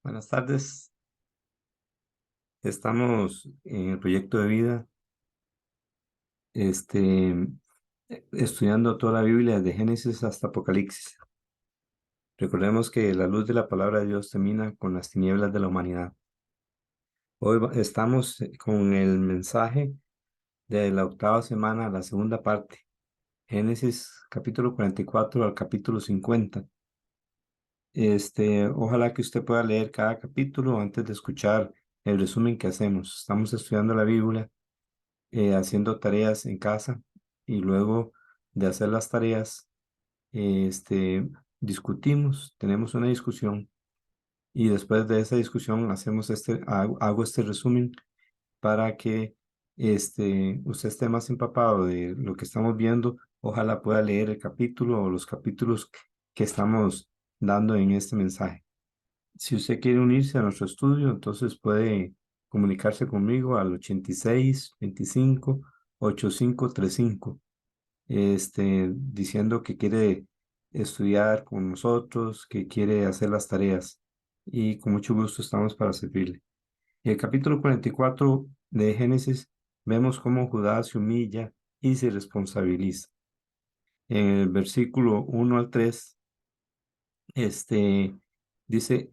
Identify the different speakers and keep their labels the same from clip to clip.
Speaker 1: Buenas tardes. Estamos en el proyecto de vida, estudiando toda la Biblia, desde Génesis hasta Apocalipsis. Recordemos que la luz de la palabra de Dios termina con las tinieblas de la humanidad. Hoy estamos con el mensaje de la octava semana, la segunda parte, Génesis capítulo 44 al capítulo 50. Ojalá que usted pueda leer cada capítulo antes de escuchar el resumen que hacemos. Estamos estudiando la Biblia, haciendo tareas en casa, y luego de hacer las tareas, discutimos, tenemos una discusión, y después de esa discusión hago este resumen para que usted esté más empapado de lo que estamos viendo. Ojalá pueda leer el capítulo o los capítulos que estamos dando en este mensaje. Si usted quiere unirse a nuestro estudio, entonces puede comunicarse conmigo al 86 25 85 35, diciendo que quiere estudiar con nosotros, que quiere hacer las tareas, y con mucho gusto estamos para servirle. En el capítulo 44 de Génesis vemos cómo Judá se humilla y se responsabiliza. En el versículo 1 al 3, dice: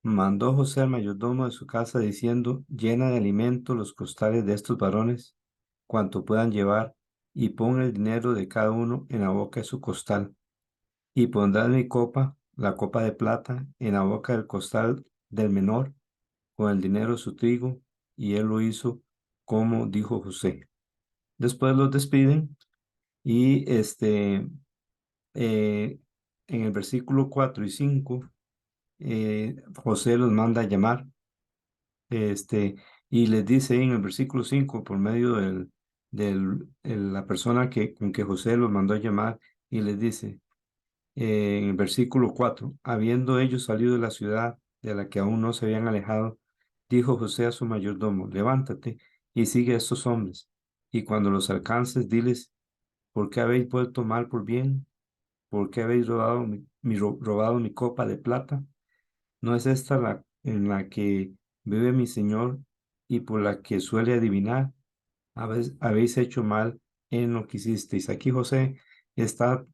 Speaker 1: mandó José al mayordomo de su casa diciendo: llena de alimento los costales de estos varones, cuanto puedan llevar, y pon el dinero de cada uno en la boca de su costal. Y pondrás mi copa, la copa de plata, en la boca del costal del menor, con el dinero de su trigo. Y él lo hizo como dijo José. Después los despiden, y eh, en el versículo 4 y 5, José los manda a llamar. Este, y les dice en el versículo 5, por medio la persona con que José los mandó a llamar, y les dice, en el versículo 4: habiendo ellos salido de la ciudad de la que aún no se habían alejado, dijo José a su mayordomo: levántate y sigue a estos hombres, y cuando los alcances, diles: ¿por qué habéis vuelto mal por bien? ¿Por qué habéis robado mi copa de plata? ¿No es esta la en la que bebe mi señor, y por la que suele adivinar? Habéis hecho mal en lo que hicisteis. Aquí José está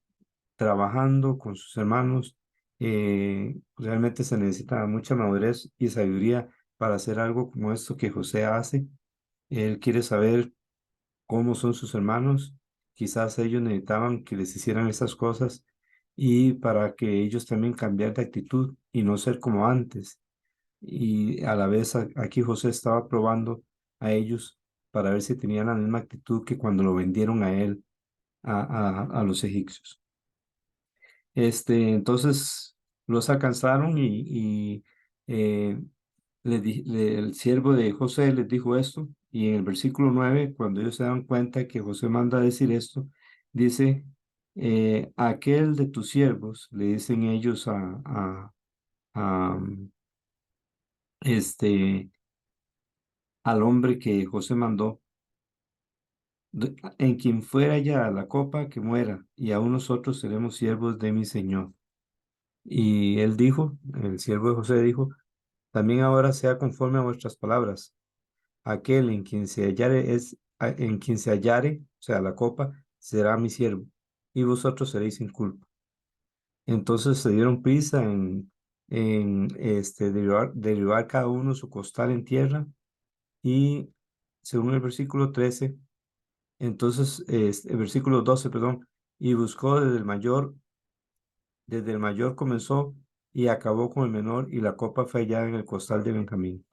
Speaker 1: trabajando con sus hermanos. Realmente se necesita mucha madurez y sabiduría para hacer algo como esto que José hace. Él quiere saber cómo son sus hermanos. Quizás ellos necesitaban que les hicieran esas cosas, y para que ellos también cambiar de actitud y no ser como antes. Y a la vez aquí José estaba probando a ellos para ver si tenían la misma actitud que cuando lo vendieron a él, a los egipcios. Entonces los alcanzaron, y eh, el siervo de José les dijo esto. Y en el versículo 9, cuando ellos se dan cuenta que José manda a decir esto, dice: aquel de tus siervos, le dicen ellos a, este, al hombre que José mandó, en quien fuera ya la copa, que muera, y aún nosotros seremos siervos de mi señor. Y él dijo, el siervo de José dijo: también ahora sea conforme a vuestras palabras. Aquel en quien se hallare, o sea, la copa, será mi siervo, y vosotros seréis sin culpa. Entonces se dieron prisa en derribar cada uno su costal en tierra. Y según el versículo 13, entonces, el versículo 12, perdón: y buscó desde el mayor comenzó y acabó con el menor, y la copa fue hallada en el costal de Benjamín.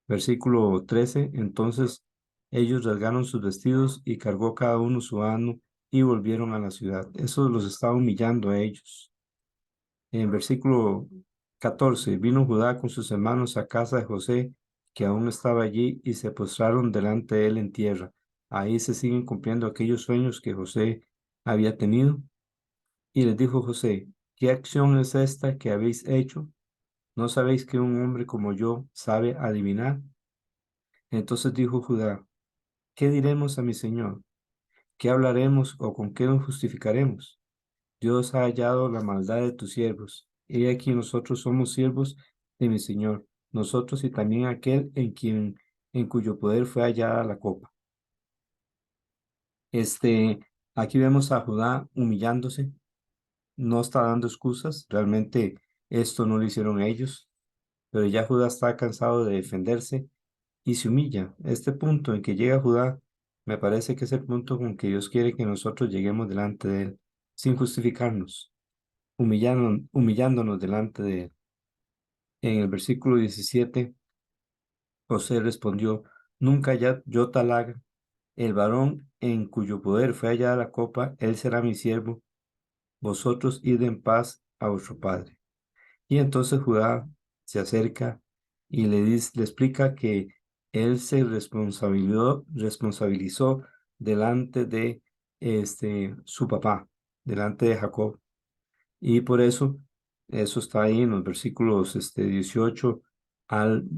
Speaker 1: Versículo 13: entonces ellos rasgaron sus vestidos, y cargó cada uno su asno, y volvieron a la ciudad. Eso los estaba humillando a ellos. En versículo 14: vino Judá con sus hermanos a casa de José, que aún estaba allí, y se postraron delante de él en tierra. Ahí se siguen cumpliendo aquellos sueños que José había tenido. Y les dijo José: ¿qué acción es esta que habéis hecho? ¿No sabéis que un hombre como yo sabe adivinar? Entonces dijo Judá: ¿qué diremos a mi señor? ¿Qué hablaremos, o con qué nos justificaremos? Dios ha hallado la maldad de tus siervos. He aquí nosotros somos siervos, de mi Señor, nosotros y también aquel en cuyo poder fue hallada la copa. Este, Aquí vemos a Judá humillándose, no está dando excusas, realmente esto no lo hicieron ellos, pero ya Judá está cansado de defenderse y se humilla. Este punto en que llega Judá me parece que es el punto con que Dios quiere que nosotros lleguemos delante de Él, sin justificarnos, humillándonos delante de Él. En el versículo 17, José respondió, nunca ya yo tal haga. El varón en cuyo poder fue hallada la copa, él será mi siervo, vosotros id en paz a vuestro padre. Y entonces Judá se acerca y le explica que él se responsabilizó delante de su papá, delante de Jacob. Y por eso, eso está ahí en los versículos 18 al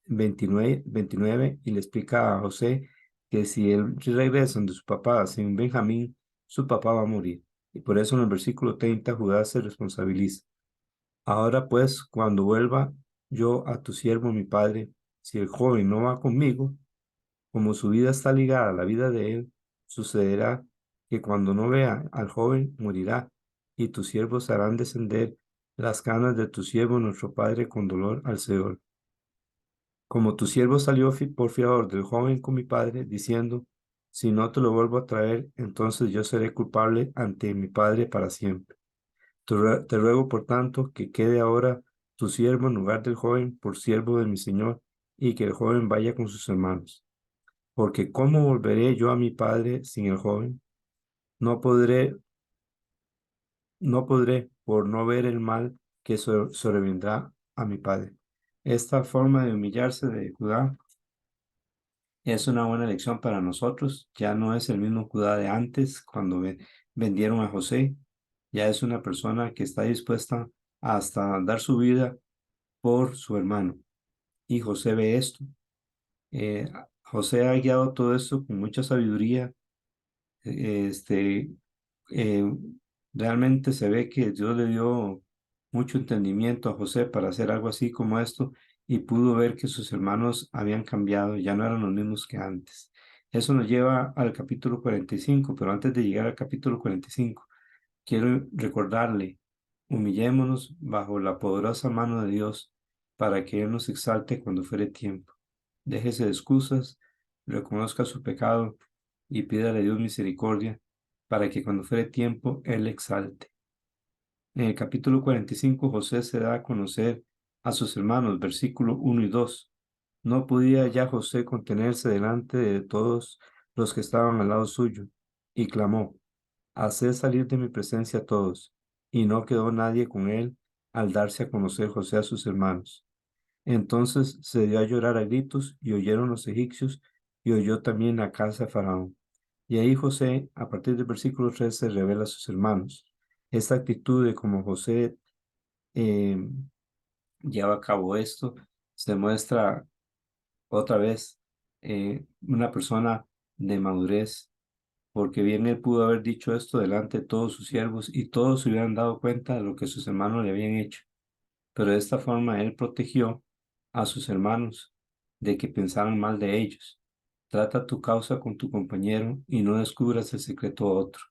Speaker 1: 29 y le explica a José que si él regresa de su papá sin Benjamín, su papá va a morir. Y por eso en el versículo 30 Judá se responsabiliza. Ahora pues, cuando vuelva yo a tu siervo mi padre, si el joven no va conmigo, como su vida está ligada a la vida de él, sucederá que cuando no vea al joven morirá, y tus siervos harán descender las canas de tu siervo nuestro padre con dolor al Seol. Como tu siervo salió por fiador del joven con mi padre, diciendo, si no te lo vuelvo a traer, entonces yo seré culpable ante mi padre para siempre. Te ruego, por tanto, que quede ahora tu siervo en lugar del joven por siervo de mi señor, y que el joven vaya con sus hermanos. Porque ¿cómo volveré yo a mi padre sin el joven? No podré, no podré, por no ver el mal que sobrevendrá a mi padre. Esta forma de humillarse de Judá es una buena lección para nosotros. Ya no es el mismo Judá de antes, cuando vendieron a José. Ya es una persona que está dispuesta hasta dar su vida por su hermano. Y José ve esto. José ha guiado todo esto con mucha sabiduría. Este, eh, Realmente se ve que Dios le dio mucho entendimiento a José para hacer algo así como esto y pudo ver que sus hermanos habían cambiado, ya no eran los mismos que antes. Eso nos lleva al capítulo 45, pero antes de llegar al capítulo 45, quiero recordarle, humillémonos bajo la poderosa mano de Dios para que Él nos exalte cuando fuere tiempo. Déjese de excusas, reconozca su pecado y pídale a Dios misericordia para que cuando fuere tiempo Él le exalte. En el capítulo 45, José se da a conocer a sus hermanos, versículo 1 y 2. No podía ya José contenerse delante de todos los que estaban al lado suyo, y clamó, haced salir de mi presencia a todos. Y no quedó nadie con él al darse a conocer José a sus hermanos. Entonces se dio a llorar a gritos, y oyeron los egipcios, y oyó también la casa de Faraón. Y ahí José, a partir del versículo 3, se revela a sus hermanos. Esta actitud de cómo José eh, lleva a cabo esto, se muestra otra vez una persona de madurez, porque bien él pudo haber dicho esto delante de todos sus siervos y todos se hubieran dado cuenta de lo que sus hermanos le habían hecho. Pero de esta forma él protegió a sus hermanos de que pensaran mal de ellos. Trata tu causa con tu compañero y no descubras el secreto a otro.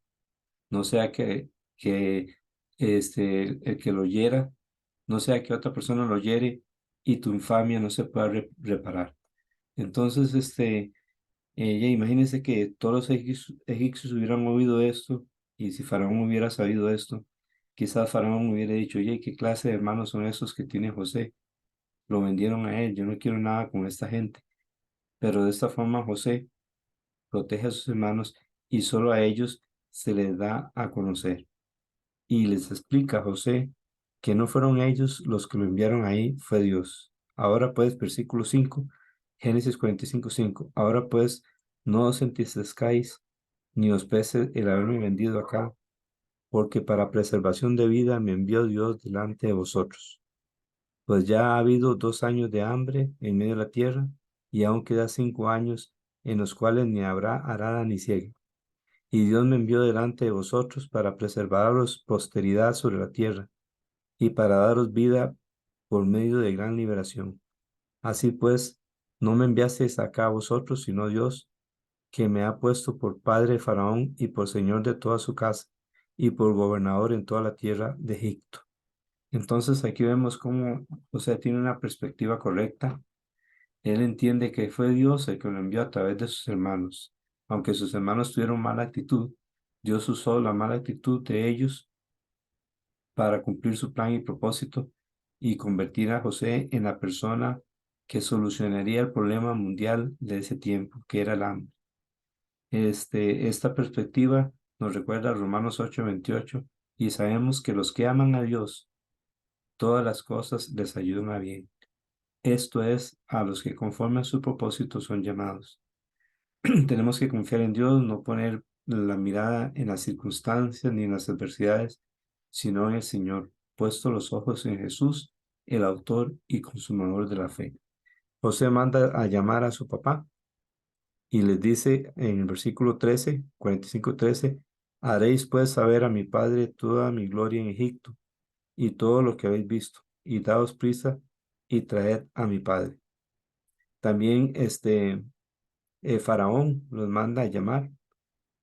Speaker 1: No sea que el que lo hiera, no sea que otra persona lo hiere y tu infamia no se pueda reparar. Entonces, ya imagínense que todos los egipcios hubieran oído esto y si Faraón hubiera sabido esto, quizás Faraón hubiera dicho, oye, ¿qué clase de hermanos son esos que tiene José? Lo vendieron a él, yo no quiero nada con esta gente. Pero de esta forma José protege a sus hermanos y solo a ellos se les da a conocer. Y les explica a José que no fueron ellos los que lo enviaron ahí, fue Dios. Ahora pues, versículo 5, Génesis 45:5. Ahora pues, no os entristezcáis, ni os pese el haberme vendido acá, porque para preservación de vida me envió Dios delante de vosotros. Pues ya ha habido 2 años de hambre en medio de la tierra, y aún queda 5 años en los cuales ni habrá arada ni siega. Y Dios me envió delante de vosotros para preservaros posteridad sobre la tierra, y para daros vida por medio de gran liberación. Así pues, no me enviasteis acá a vosotros, sino Dios, que me ha puesto por padre de Faraón y por señor de toda su casa y por gobernador en toda la tierra de Egipto. Entonces aquí vemos cómo José tiene una perspectiva correcta. Él entiende que fue Dios el que lo envió a través de sus hermanos. Aunque sus hermanos tuvieron mala actitud, Dios usó la mala actitud de ellos para cumplir su plan y propósito y convertir a José en la persona que solucionaría el problema mundial de ese tiempo, que era el hambre. Esta perspectiva nos recuerda a Romanos 8:28 y sabemos que los que aman a Dios, todas las cosas les ayudan a bien. Esto es, a los que conforme a su propósito son llamados. Tenemos que confiar en Dios, no poner la mirada en las circunstancias ni en las adversidades, sino en el Señor, puesto los ojos en Jesús, el autor y consumador de la fe. José manda a llamar a su papá y les dice en el versículo 13, 45:13, haréis pues saber a mi padre toda mi gloria en Egipto y todo lo que habéis visto, y daos prisa y traed a mi padre. También Faraón los manda a llamar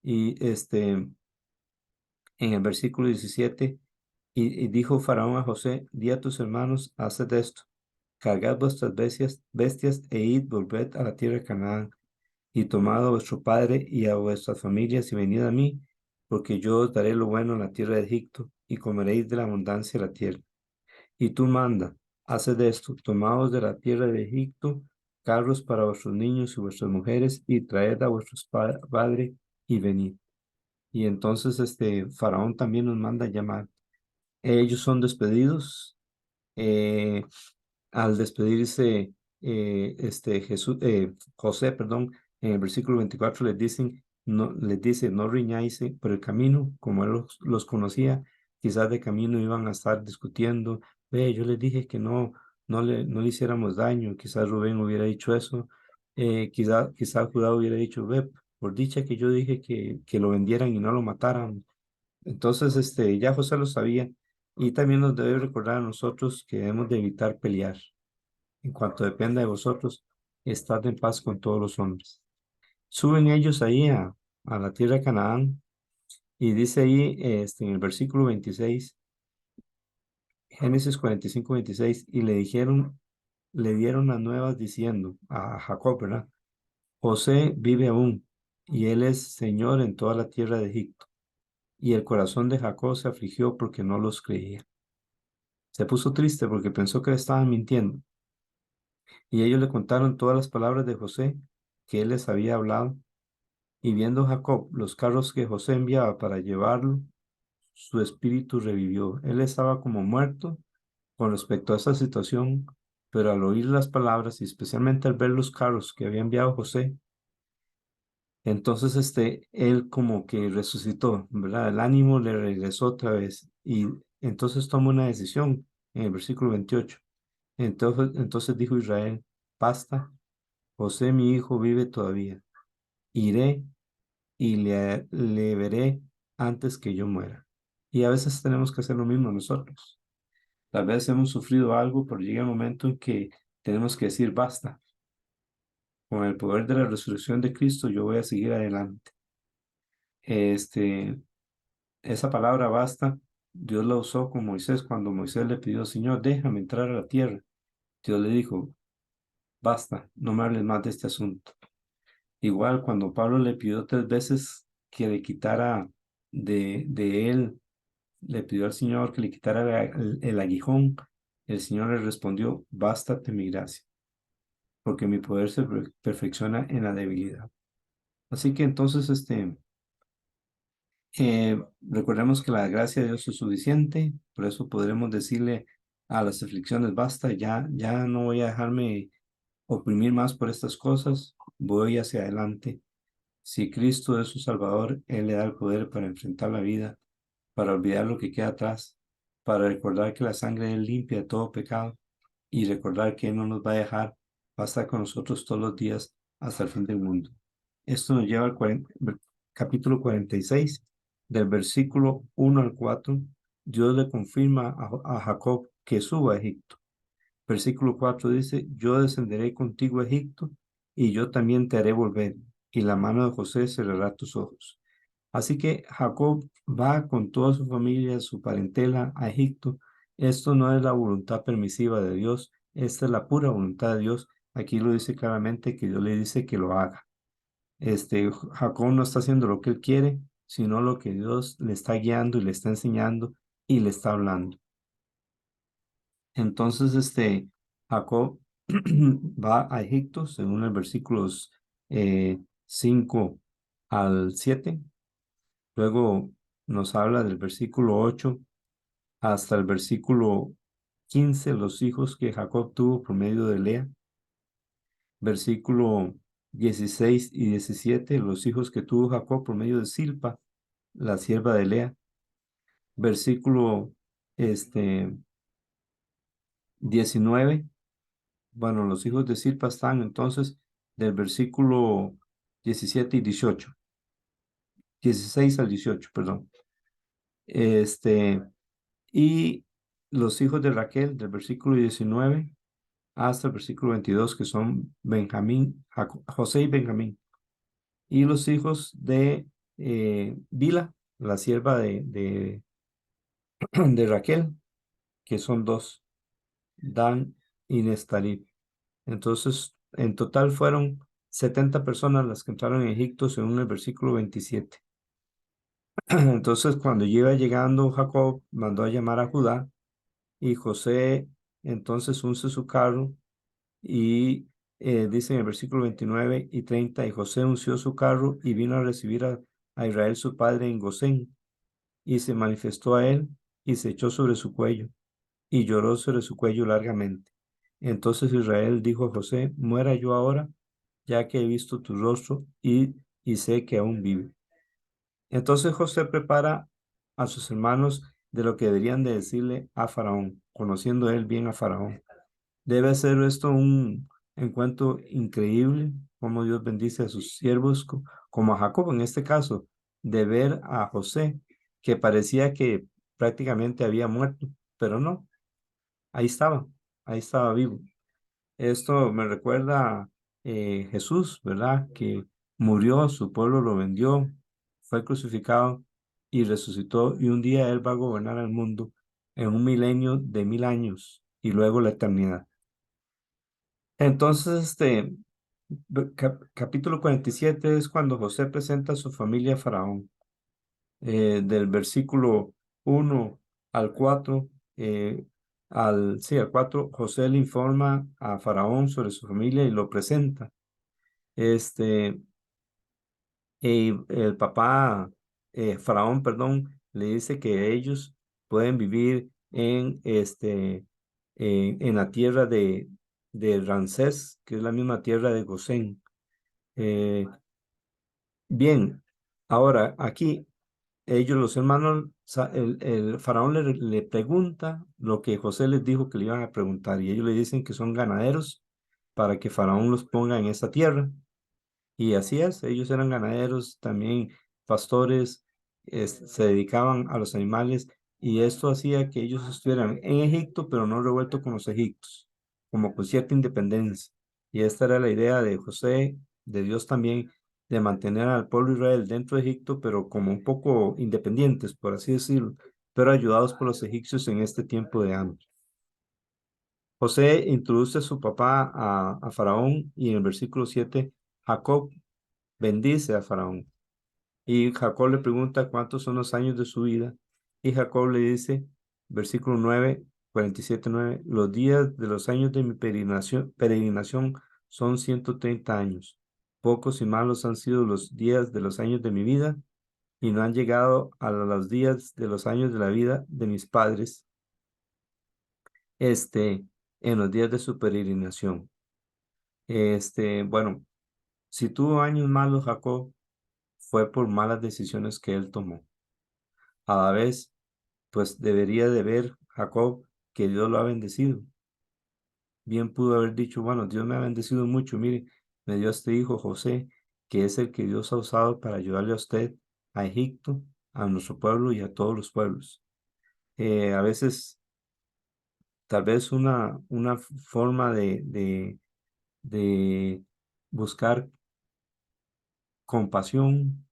Speaker 1: y en el versículo 17, y dijo Faraón a José, di a tus hermanos, haced esto, cargad vuestras bestias e id, volved a la tierra de Canaán, y tomad a vuestro padre y a vuestras familias y venid a mí, porque yo os daré lo bueno en la tierra de Egipto, y comeréis de la abundancia de la tierra. Y tú manda, haced esto, tomaos de la tierra de Egipto carros para vuestros niños y vuestras mujeres, y traed a vuestros padres y venid. Y entonces Faraón también nos manda a llamar. Ellos son despedidos. eh, Al despedirse José, perdón, en el versículo 24 les dice, no riñáis por el camino, como él los conocía, quizás de camino iban a estar discutiendo, ve, yo les dije que no le hiciéramos daño, quizás Rubén hubiera dicho eso, quizás Judá hubiera dicho, ve, por dicha que yo dije que lo vendieran y no lo mataran. Entonces, ya José lo sabía y también nos debe recordar a nosotros que debemos de evitar pelear. En cuanto dependa de vosotros, estad en paz con todos los hombres. Suben ellos ahí a la tierra de Canaán y dice ahí en el versículo 26, Génesis 45:26, y le dieron las nuevas diciendo a Jacob, ¿verdad? José vive aún y él es Señor en toda la tierra de Egipto. Y el corazón de Jacob se afligió porque no los creía. Se puso triste porque pensó que le estaban mintiendo. Y ellos le contaron todas las palabras de José que él les había hablado. Y viendo Jacob los carros que José enviaba para llevarlo, su espíritu revivió. Él estaba como muerto con respecto a esa situación, pero al oír las palabras y especialmente al ver los carros que había enviado José, entonces él como que resucitó, ¿verdad? El ánimo le regresó otra vez y entonces toma una decisión en el versículo 28. Entonces dijo Israel, basta, José mi hijo vive todavía. Iré y le veré antes que yo muera. Y a veces tenemos que hacer lo mismo nosotros. Tal vez hemos sufrido algo, pero llega el momento en que tenemos que decir basta. Con el poder de la resurrección de Cristo, yo voy a seguir adelante. Este, esa palabra basta, Dios la usó con Moisés cuando Moisés le pidió, Señor, déjame entrar a la tierra. Dios le dijo, basta, no me hables más de este asunto. Igual cuando Pablo le pidió 3 veces que le quitara de él, le pidió al Señor que le quitara el aguijón, el Señor le respondió, bástate mi gracia, porque mi poder se perfecciona en la debilidad. Así que entonces, recordemos que la gracia de Dios es suficiente, por eso podremos decirle a las aflicciones, basta, ya no voy a dejarme oprimir más por estas cosas, voy hacia adelante. Si Cristo es su Salvador, Él le da el poder para enfrentar la vida, para olvidar lo que queda atrás, para recordar que la sangre de Él limpia de todo pecado y recordar que Él no nos va a dejar, va a estar con nosotros todos los días hasta el fin del mundo. Esto nos lleva al capítulo 46, del versículo 1 al 4. Dios le confirma a Jacob que suba a Egipto. Versículo 4 dice, yo descenderé contigo a Egipto y yo también te haré volver, y la mano de José cerrará tus ojos. Así que Jacob va con toda su familia, su parentela a Egipto. Esto no es la voluntad permisiva de Dios, esta es la pura voluntad de Dios. Aquí lo dice claramente que Dios le dice que lo haga. Jacob no está haciendo lo que él quiere, sino lo que Dios le está guiando y le está enseñando y le está hablando. Entonces, Jacob va a Egipto, según los versículos 5 al 7. Luego nos habla del versículo 8 hasta el versículo 15, los hijos que Jacob tuvo por medio de Lea. Versículo 16 y 17, los hijos que tuvo Jacob por medio de Silpa, la sierva de Lea. Versículo este, 19, bueno, los hijos de Silpa están entonces del versículo 17 y 18, 16 al 18, perdón. Este, y los hijos de Raquel del versículo 19 hasta el versículo 22, que son Benjamín, José y Benjamín. Y los hijos de Bila, la sierva de Raquel, que son dos, Dan y Nestalí. Entonces, en total fueron 70 personas las que entraron en Egipto, según el versículo 27. Entonces, cuando iba llegando Jacob, mandó a llamar a Judá y José entonces unce su carro y dice en el versículo 29 y 30, y José unció su carro y vino a recibir a Israel su padre en Gosén y se manifestó a él y se echó sobre su cuello y lloró sobre su cuello largamente. Entonces Israel dijo a José, muera yo ahora, ya que he visto tu rostro y sé que aún vive. Entonces José prepara a sus hermanos de lo que deberían de decirle a Faraón, conociendo él bien a Faraón. Debe ser esto un encuentro increíble, como Dios bendice a sus siervos, como a Jacob en este caso, de ver a José, que parecía que prácticamente había muerto, pero no, ahí ahí estaba vivo. Esto me recuerda a Jesús, ¿verdad? Que murió, su pueblo lo vendió, fue crucificado y resucitó, y un día Él va a gobernar el mundo en un milenio de 1000 años y luego la eternidad. Entonces, capítulo 47 es cuando José presenta a su familia a Faraón. Del versículo 1 al 4, sí, al 4, José le informa a Faraón sobre su familia y lo presenta. Este, y el papá, Faraón, perdón, le dice que ellos pueden vivir en la tierra de Ramsés, que es la misma tierra de Gosén. Eh, Bien, ahora aquí ellos, los hermanos, el faraón le pregunta lo que José les dijo que le iban a preguntar y ellos le dicen que son ganaderos para que faraón los ponga en esa tierra. Y así es, ellos eran ganaderos, también pastores, se dedicaban a los animales y esto hacía que ellos estuvieran en Egipto, pero no revuelto con los egipcios, como con cierta independencia. Y esta era la idea de José, de Dios también, de mantener al pueblo de Israel dentro de Egipto, pero como un poco independientes, por así decirlo, pero ayudados por los egipcios en este tiempo de hambre. José introduce a su papá a Faraón y en el versículo 7, Jacob bendice a Faraón. Y Jacob le pregunta cuántos son los años de su vida. Y Jacob le dice, versículo 9, 47, 9, los días de los años de mi peregrinación son 130 años. Pocos y malos han sido los días de los años de mi vida y no han llegado a los días de los años de la vida de mis padres, este, en los días de su peregrinación. Bueno, si tuvo años malos Jacob, fue por malas decisiones que él tomó. A la vez, pues debería de ver Jacob que Dios lo ha bendecido. Bien pudo haber dicho, bueno, Dios me ha bendecido mucho, mire, me dio a este hijo José, que es el que Dios ha usado para ayudarle a usted, a Egipto, a nuestro pueblo y a todos los pueblos. A veces tal vez una forma de buscar compasión.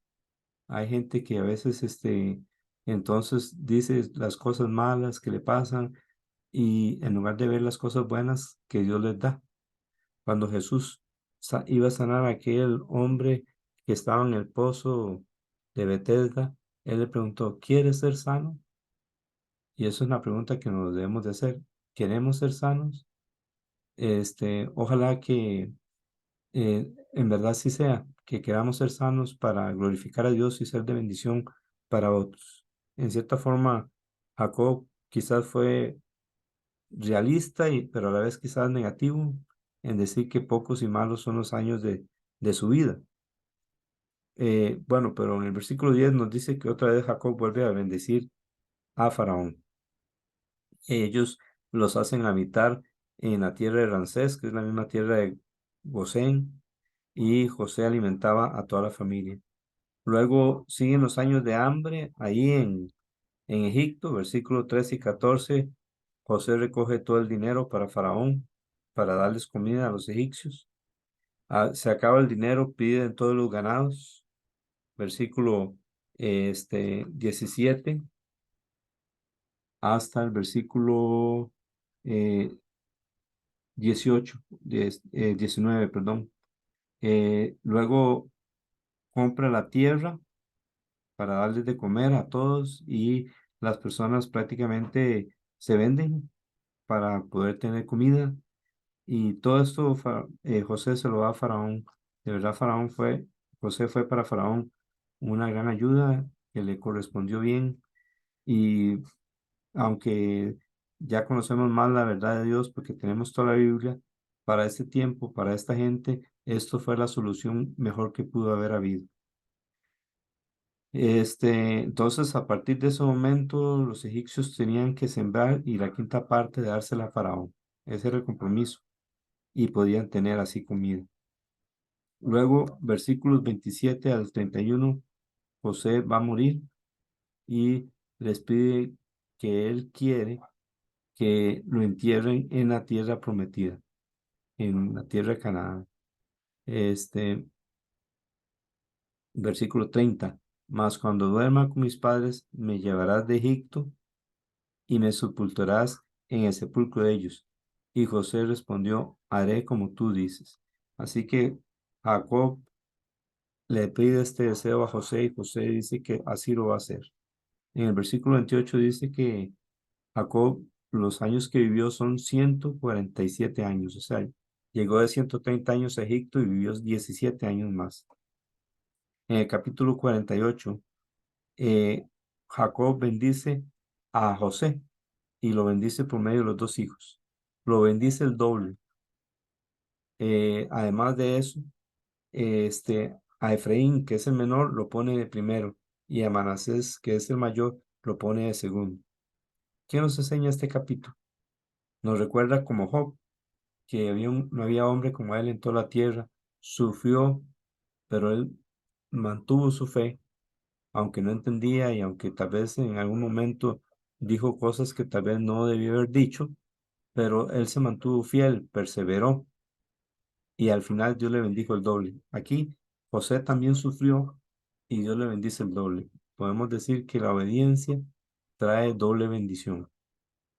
Speaker 1: Hay gente que a veces, entonces dice las cosas malas que le pasan y en lugar de ver las cosas buenas que Dios les da. Cuando Jesús iba a sanar a aquel hombre que estaba en el pozo de Bethesda, él le preguntó, ¿quieres ser sano? Y eso es una pregunta que nos debemos de hacer. ¿Queremos ser sanos? Ojalá que en verdad sí sea, que queramos ser sanos para glorificar a Dios y ser de bendición para otros. En cierta forma, Jacob quizás fue realista, pero a la vez quizás negativo en decir que pocos y malos son los años de su vida. Bueno, pero en el versículo 10 nos dice que otra vez Jacob vuelve a bendecir a Faraón. Ellos los hacen habitar en la tierra de Ramsés, que es la misma tierra de Gosén, y José alimentaba a toda la familia. Luego siguen los años de hambre ahí en Egipto, versículos 13 y 14. José recoge todo el dinero para Faraón, para darles comida a los egipcios. Se acaba el dinero, piden todos los ganados. Versículo 17 hasta el versículo eh, 19, perdón. Luego compra la tierra para darles de comer a todos y las personas prácticamente se venden para poder tener comida. Y todo esto José se lo da a Faraón. De verdad, José fue para Faraón una gran ayuda que le correspondió bien. Y aunque ya conocemos más la verdad de Dios porque tenemos toda la Biblia, para este tiempo, para esta gente, esto fue la solución mejor que pudo haber habido. Entonces, a partir de ese momento, los egipcios tenían que sembrar y la quinta parte dársela a Faraón. Ese era el compromiso y podían tener así comida. Luego, versículos 27 al 31, José va a morir y les pide que él quiere que lo entierren en la tierra prometida, en la tierra de Canaán. Este, versículo 30, mas cuando duerma con mis padres, me llevarás de Egipto y me sepultarás en el sepulcro de ellos. Y José respondió, haré como tú dices. Así que Jacob le pide este deseo a José y José dice que así lo va a hacer. En el versículo 28 dice que Jacob, los años que vivió son 147 años, o sea, llegó de 130 años a Egipto y vivió 17 años más. En el capítulo 48, Jacob bendice a José y lo bendice por medio de los dos hijos. Lo bendice el doble. Además de eso, a Efraín, que es el menor, lo pone de primero y a Manasés, que es el mayor, lo pone de segundo. ¿Qué nos enseña este capítulo? Nos recuerda como Job, que no había hombre como él en toda la tierra, sufrió, pero él mantuvo su fe, aunque no entendía y aunque tal vez en algún momento dijo cosas que tal vez no debió haber dicho, pero él se mantuvo fiel, perseveró y al final Dios le bendijo el doble. Aquí José también sufrió y Dios le bendice el doble. Podemos decir que la obediencia trae doble bendición.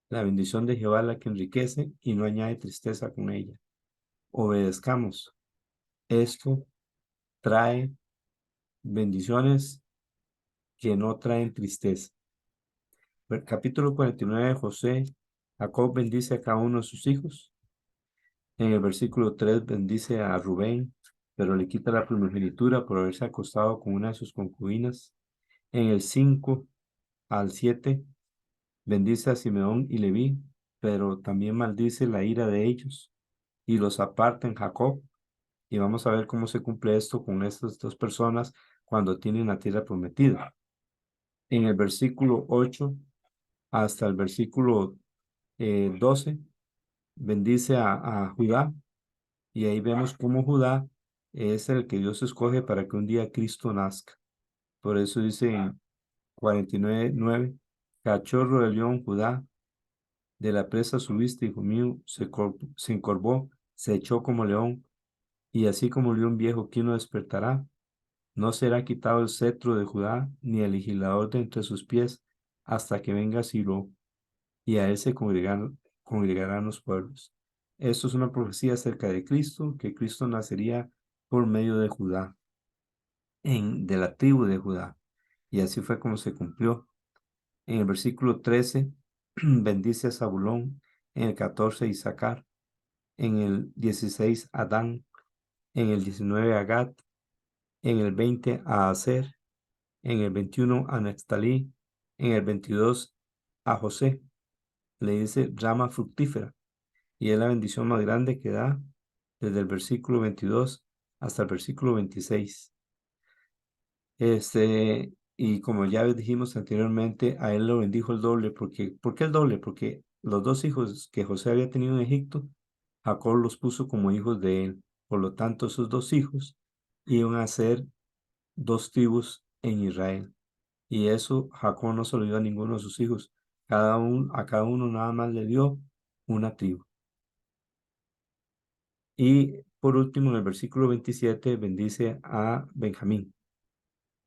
Speaker 1: La bendición de Jehová es la que enriquece y no añade tristeza con ella. Obedezcamos. Esto trae bendiciones que no traen tristeza. Capítulo 49 de José. Jacob bendice a cada uno de sus hijos. En el versículo 3 bendice a Rubén, pero le quita la primogenitura por haberse acostado con una de sus concubinas. En el 5 al 7 bendice a Simeón y Leví, pero también maldice la ira de ellos y los aparta en Jacob. Y vamos a ver cómo se cumple esto con estas dos personas cuando tienen la tierra prometida. En el versículo 8 hasta el versículo 12 bendice a Judá y ahí vemos cómo Judá es el que Dios escoge para que un día Cristo nazca. Por eso dice en 49:9, cachorro de león Judá, De la presa subiste, hijo mío, se encorvó, se echó como león, y así como león viejo, ¿quién lo despertará? No será quitado el cetro de Judá, ni el legislador de entre sus pies, hasta que venga Silo, y a él se congregarán los pueblos. Esto es una profecía acerca de Cristo, que Cristo nacería por medio de Judá, de la tribu de Judá. Y así fue como se cumplió. En el versículo 13 bendice a Zabulón, en el 14 Isaacar, en el 16 Adán, en el 19 a Gad, en el 20 a Aser, en el 21 a Neftalí, en el 22 a José. Le dice rama fructífera, y es la bendición más grande que da desde el versículo 22 hasta el versículo 26. Y como ya dijimos anteriormente, a él lo bendijo el doble. ¿Por qué el doble? Porque los dos hijos que José había tenido en Egipto, Jacob los puso como hijos de él. Por lo tanto, esos dos hijos iban a ser dos tribus en Israel. Y eso Jacob no se lo dio a ninguno de sus hijos. A cada uno nada más le dio una tribu. Y por último, en el versículo 27 bendice a Benjamín.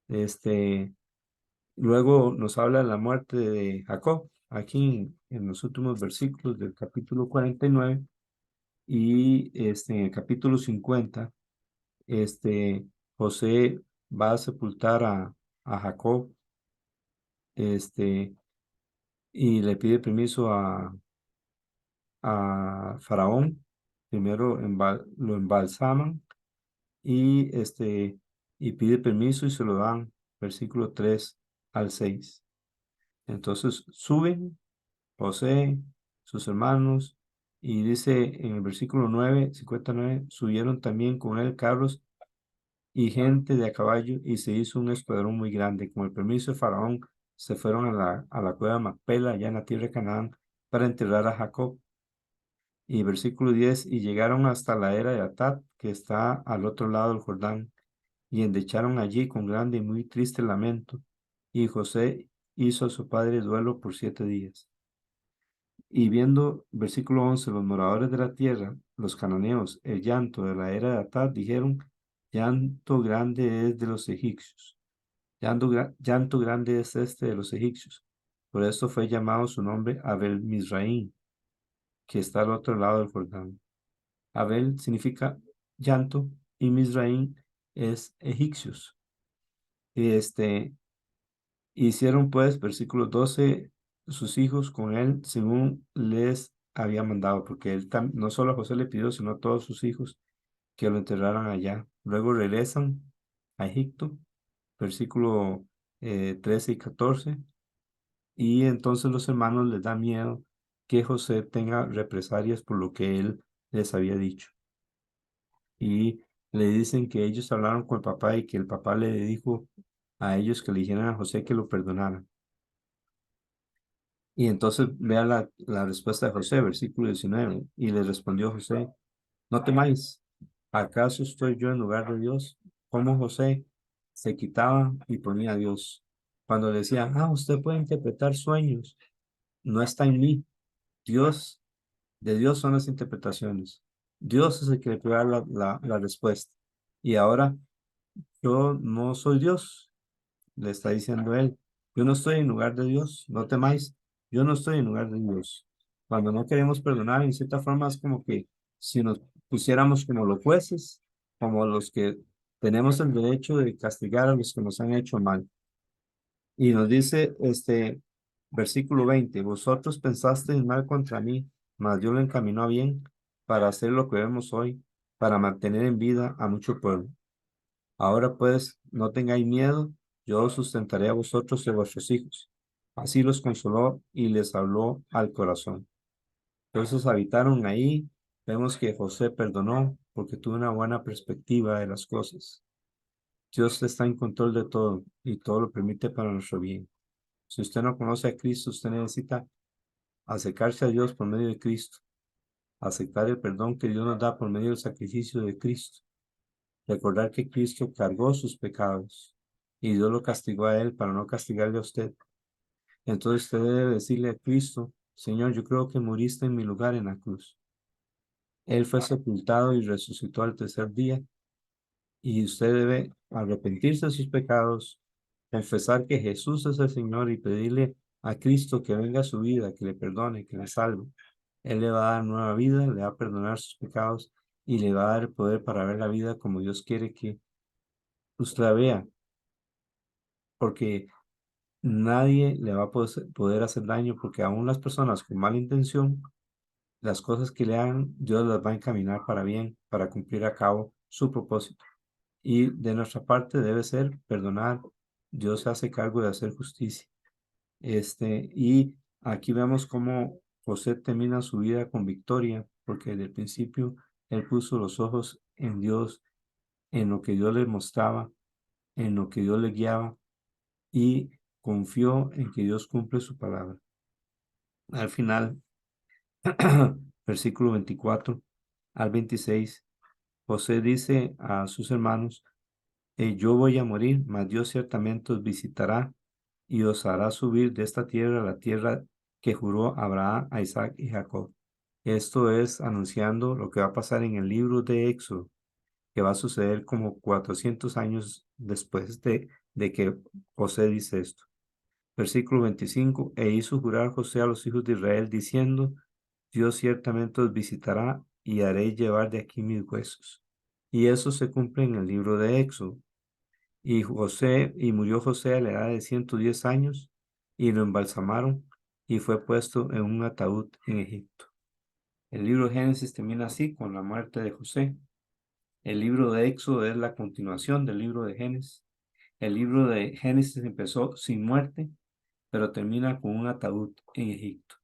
Speaker 1: Este, Luego nos habla de la muerte de Jacob, aquí en los últimos versículos del capítulo 49 en el capítulo 50, José va a sepultar a Jacob, este, y le pide permiso a Faraón. Primero lo embalsaman y, y pide permiso y se lo dan, versículo 3 al 6. Entonces suben José, sus hermanos, y dice en el versículo 59, subieron también con él carros y gente de a caballo, y se hizo un escuadrón muy grande. Con el permiso de Faraón, se fueron a la cueva de Macpela, allá en la tierra de Canaán, para enterrar a Jacob. Y versículo 10, y llegaron hasta la era de Atad, que está al otro lado del Jordán, y endecharon allí con grande y muy triste lamento. Y José hizo a su padre duelo por 7 días. Y viendo, versículo 11, los moradores de la tierra, los cananeos, el llanto de la era de Atad, dijeron, llanto grande es de los egipcios, llanto grande es este de los egipcios. Por esto fue llamado su nombre Abel Misraín, que está al otro lado del Jordán. Abel significa llanto y Misraín es egipcios. Y hicieron pues, versículo 12, sus hijos con él según les había mandado, porque él no solo a José le pidió, sino a todos sus hijos que lo enterraran allá. Luego regresan a Egipto, versículo 13 y 14, y entonces los hermanos les da miedo que José tenga represalias por lo que él les había dicho. Y le dicen que ellos hablaron con el papá y que el papá le dijo a ellos que le dijeran a José que lo perdonaran. Y entonces vea la respuesta de José, versículo 19. Y le respondió José, no temáis, ¿acaso estoy yo en lugar de Dios? Como José se quitaba y ponía a Dios. Cuando decía, usted puede interpretar sueños, no está en mí. Dios, de Dios son las interpretaciones. Dios es el que le puede dar la respuesta. Y ahora yo no soy Dios, le está diciendo él, yo no estoy en lugar de Dios, no temáis, yo no estoy en lugar de Dios. Cuando no queremos perdonar, en cierta forma es como que si nos pusiéramos como los jueces, como los que tenemos el derecho de castigar a los que nos han hecho mal. Y nos dice versículo 20, vosotros pensasteis mal contra mí, mas Dios lo encaminó a bien para hacer lo que vemos hoy, para mantener en vida a mucho pueblo. Ahora pues, no tengáis miedo, yo os sustentaré a vosotros y a vuestros hijos. Así los consoló y les habló al corazón. Entonces habitaron ahí. Vemos que José perdonó porque tuvo una buena perspectiva de las cosas. Dios está en control de todo y todo lo permite para nuestro bien. Si usted no conoce a Cristo, usted necesita acercarse a Dios por medio de Cristo, aceptar el perdón que Dios nos da por medio del sacrificio de Cristo. Recordar que Cristo cargó sus pecados y Dios lo castigó a él para no castigarle a usted. Entonces usted debe decirle a Cristo Señor, yo creo que moriste en mi lugar en la cruz. Él fue sepultado y resucitó al tercer día, y usted debe arrepentirse de sus pecados, confesar que Jesús es el Señor y pedirle a Cristo que venga a su vida, que le perdone, que le salve. Él le va a dar nueva vida, le va a perdonar sus pecados y le va a dar el poder para ver la vida como Dios quiere que usted la vea, porque nadie le va a poder hacer daño, porque aún las personas con mala intención, las cosas que le hagan, Dios las va a encaminar para bien, para cumplir a cabo su propósito. Y de nuestra parte debe ser perdonar. Dios se hace cargo de hacer justicia. Y aquí vemos cómo José termina su vida con victoria, porque desde el principio él puso los ojos en Dios, en lo que Dios le mostraba, en lo que Dios le guiaba, y confió en que Dios cumple su palabra. Al final, versículo 24 al 26, José dice a sus hermanos: yo voy a morir, mas Dios ciertamente os visitará y os hará subir de esta tierra a la tierra que juró Abraham, a Isaac y Jacob. Esto es anunciando lo que va a pasar en el libro de Éxodo, que va a suceder como 400 años después de que José dice esto. Versículo 25: e hizo jurar José a los hijos de Israel diciendo: Dios ciertamente os visitará y haré llevar de aquí mis huesos. Y eso se cumple en el libro de Éxodo. Y murió José a la edad de 110 años, y lo embalsamaron, y fue puesto en un ataúd en Egipto. El libro de Génesis termina así, con la muerte de José. El libro de Éxodo es la continuación del libro de Génesis. El libro de Génesis empezó sin muerte, pero termina con un ataúd en Egipto,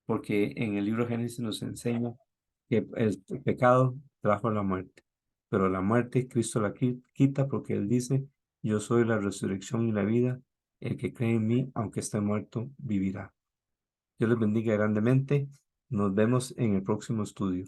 Speaker 1: porque en el libro de Génesis nos enseña que el pecado trajo la muerte, pero la muerte Cristo la quita, porque Él dice: yo soy la resurrección y la vida, el que cree en mí, aunque esté muerto, vivirá. Dios les bendiga grandemente, nos vemos en el próximo estudio.